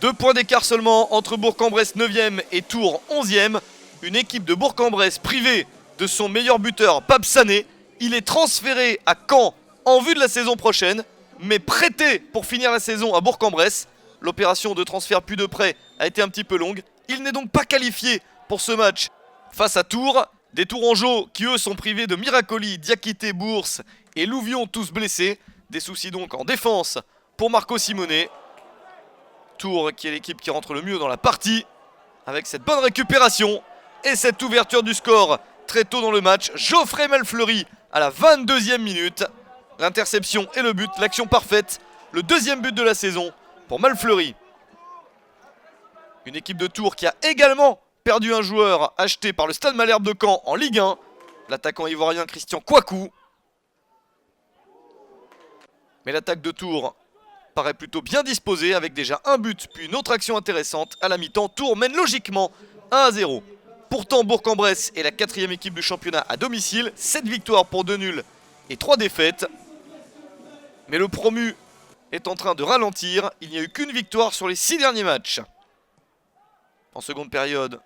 2 points d'écart seulement entre Bourg-en-Bresse 9e et Tours 11e. Une équipe de Bourg-en-Bresse privée de son meilleur buteur, Pape Sané. Il est transféré à Caen en vue de la saison prochaine, mais prêté pour finir la saison à Bourg-en-Bresse. L'opération de transfert puis de prêt a été un petit peu longue. Il n'est donc pas qualifié pour ce match face à Tours. Des Tourangeaux qui eux sont privés de Miracoli, Diakité, Bourse et Louvion, tous blessés. Des soucis donc en défense pour Marco Simone. Tours qui est l'équipe qui rentre le mieux dans la partie avec cette bonne récupération et cette ouverture du score très tôt dans le match. Geoffrey Malfleury à la 22e minute. L'interception et le but, l'action parfaite. Le deuxième but de la saison pour Malfleury. Une équipe de Tours qui a également perdu un joueur acheté par le Stade Malherbe de Caen en Ligue 1. L'attaquant ivoirien Christian Kouakou. Mais l'attaque de Tours paraît plutôt bien disposée avec déjà un but puis une autre action intéressante. À la mi-temps, Tours mène logiquement 1-0. Pourtant, Bourg-en-Bresse est la 4e équipe du championnat à domicile. 7 victoires pour 2 nuls et 3 défaites. Mais le promu est en train de ralentir. Il n'y a eu qu'une victoire sur les 6 derniers matchs. En seconde période,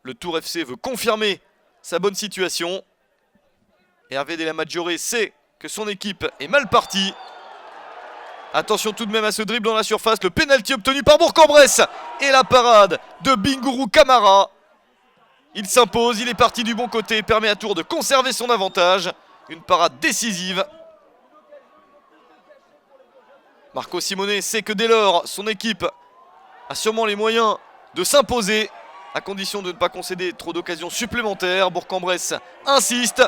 le Tours FC veut confirmer sa bonne situation. Hervé Della Maggiore sait que son équipe est mal partie. Attention tout de même à ce dribble dans la surface. Le pénalty obtenu par Bourg-en-Bresse. Et la parade de Bingourou Kamara. Il s'impose, il est parti du bon côté et permet à Tours de conserver son avantage. Une parade décisive. Marco Simone sait que dès lors, son équipe a sûrement les moyens de s'imposer, à condition de ne pas concéder trop d'occasions supplémentaires. Bourg-en-Bresse insiste.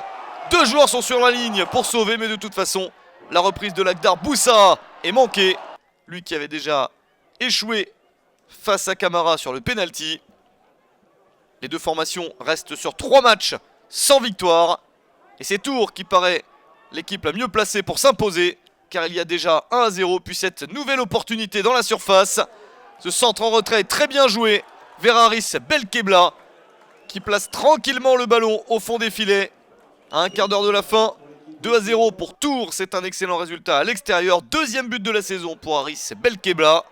2 joueurs sont sur la ligne pour sauver, mais de toute façon, la reprise de Lagdar Boussa est manquée. Lui qui avait déjà échoué face à Camara sur le penalty. Les deux formations restent sur 3 matchs sans victoire. Et c'est Tours qui paraît l'équipe la mieux placée pour s'imposer, car il y a déjà 1-0, puis cette nouvelle opportunité dans la surface. Ce centre en retrait est très bien joué vers Haris Belkebla, qui place tranquillement le ballon au fond des filets. À un quart d'heure de la fin, 2-0 pour Tours, c'est un excellent résultat à l'extérieur. Deuxième but de la saison pour Haris Belkebla.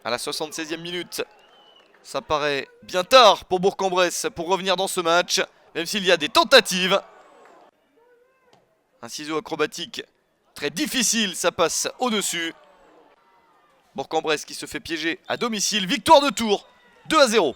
À la 76e minute, ça paraît bien tard pour Bourg-en-Bresse pour revenir dans ce match, même s'il y a des tentatives. Un ciseau acrobatique très difficile, ça passe au-dessus. Bourg-en-Bresse qui se fait piéger à domicile. Victoire de Tours, 2-0.